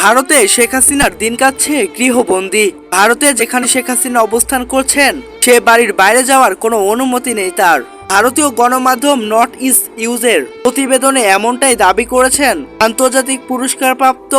ভারতে শেখ হাসিনার দিন কাটছে গৃহবন্দী। ভারতে যেখানে শেখ হাসিনা অবস্থান করছেন সে বাড়ির বাইরে যাওয়ার কোনো অনুমতি নেই তার। ভারতীয় গণমাধ্যম নর্থ ইস্ট নিউজের প্রতিবেদনে এমনটাই দাবি করেছেন আন্তর্জাতিক পুরস্কারপ্রাপ্ত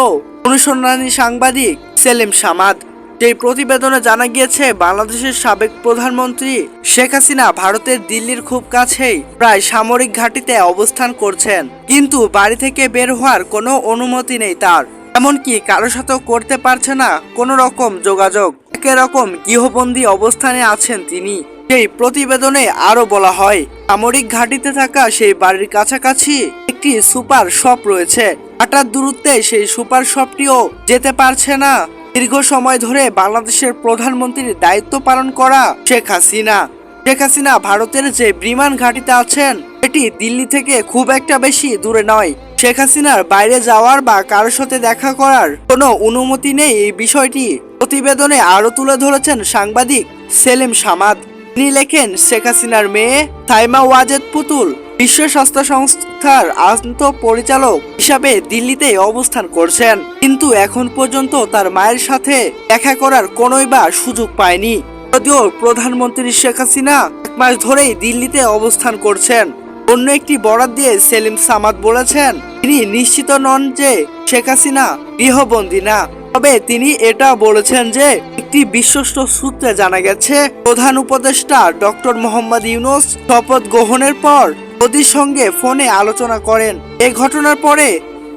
অনুসন্ধানী সাংবাদিক সেলিম সামাদ। সেই প্রতিবেদনে জানা গিয়েছে বাংলাদেশের সাবেক প্রধানমন্ত্রী শেখ হাসিনা ভারতের দিল্লির খুব কাছেই প্রায় সামরিক ঘাঁটিতে অবস্থান করছেন, কিন্তু বাড়ি থেকে বের হওয়ার কোনো অনুমতি নেই তার। এমনকি কারোর সাথেও করতে পারছে না কোনো রকম যোগাযোগ। একরকম গৃহবন্দী অবস্থানে আছেন তিনি। সেই প্রতিবেদনে আরো বলা হয়, সামরিক ঘাঁটিতে থাকা সেই বাড়ির কাছাকাছি একটি সুপার শপ রয়েছে। হাঁটার দূরত্বে সেই সুপার শপটিও যেতে পারছে না দীর্ঘ সময় ধরে বাংলাদেশের প্রধানমন্ত্রীর দায়িত্ব পালন করা শেখ হাসিনা। শেখ হাসিনা ভারতের যে বিমান ঘাঁটিতে আছেন এটি দিল্লি থেকে খুব একটা বেশি দূরে নয়। শেখ হাসিনার বাইরে যাওয়ার বা কারোর সাথে দেখা করার কোনো অনুমতি নেই। এই বিষয়টি প্রতিবেদনে আরো তুলে ধরেছেন সাংবাদিক সেলিম সামাদ। তিনি লেখেন, শেখ হাসিনার মেয়ে সাইমা ওয়াজেদ পুতুল বিশ্ব স্বাস্থ্য সংস্থার আন্তঃপরিচালক হিসাবে দিল্লিতে অবস্থান করছেন, কিন্তু এখন পর্যন্ত তার মায়ের সাথে দেখা করার কোনোই বা সুযোগ পায়নি। যদিও প্রধানমন্ত্রী শেখ হাসিনা 1 মাস ধরেই দিল্লিতে অবস্থান করছেন। অন্য একটি বরাত দিয়ে সেলিম সামাদ বলেছেন, তিনি নিশ্চিত নন যে শেখ হাসিনা গৃহবন্দী না, তবে তিনি এটা বলেছেন যে একটি বিশ্বস্ত সূত্রে জানা গেছে প্রধান উপদেষ্টা ডক্টর মোহাম্মদ ইউনূস শপথ গ্রহণের পর মোদির সঙ্গে ফোনে আলোচনা করেন। এই ঘটনার পরে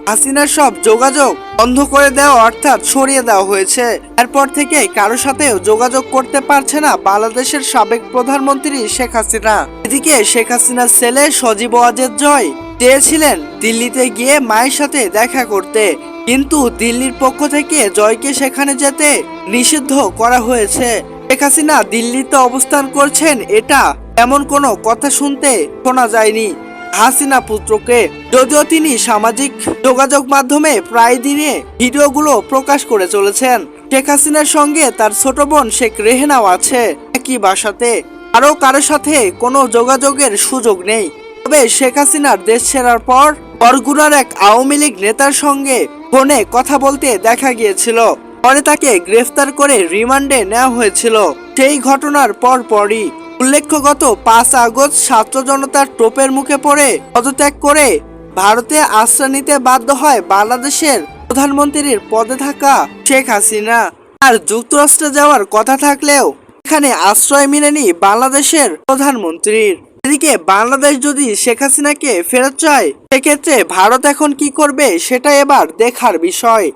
হাসিনার সব যোগাযোগ বন্ধ করে দেওয়া অর্থাৎ সরিয়ে দেওয়া হয়েছে। এরপর থেকে কারোর সাথেও যোগাযোগ করতে পারছে না বাংলাদেশের সাবেক প্রধানমন্ত্রী শেখ হাসিনা। এদিকে শেখ হাসিনার ছেলে সজীব ওয়াজেদ জয় চেয়েছিলেন দিল্লিতে গিয়ে মায়ের সাথে দেখা করতে, কিন্তু দিল্লির পক্ষ থেকে জয়কে সেখানে যেতে নিষিদ্ধ করা হয়েছে। শেখ হাসিনা দিল্লিতে অবস্থান করছেন এটা এমন কোনো কথা শুনতে শোনা যায়নি হাসিনা পুত্রকে। যদিও তিনি সামাজিক যোগাযোগ মাধ্যমে প্রায় দিনে ভিডিওগুলো প্রকাশ করে চলেছেন। শেখ হাসিনার সঙ্গে তার ছোট বোন শেখ রেহেনাও আছে একই বাসাতে। আরও কারোর সাথে কোনো যোগাযোগের সুযোগ নেই। তবে শেখ হাসিনার দেশ ছেড়ার পর বরগুনার এক আওয়ামী লীগ নেতার সঙ্গে ফোনে কথা বলতে দেখা গিয়েছিল। পরে তাকে গ্রেফতার করে রিমান্ডে নেওয়া হয়েছিল। সেই ঘটনার পরপরই উল্লেখ্য, গত 5 আগস্ট ছাত্র জনতার টোপের মুখে পড়ে পদত্যাগ করে ভারতে আশ্রয় নিতে বাধ্য হয় বাংলাদেশের প্রধানমন্ত্রীর পদে থাকা শেখ হাসিনা। আর যুক্তরাষ্ট্রে যাওয়ার কথা থাকলেও এখানে আশ্রয় মেলেনি বাংলাদেশের প্রধানমন্ত্রীর। এদিকে বাংলাদেশ যদি শেখ হাসিনাকে ফেরত চায় সেক্ষেত্রে ভারত এখন কি করবে সেটা এবার দেখার বিষয়।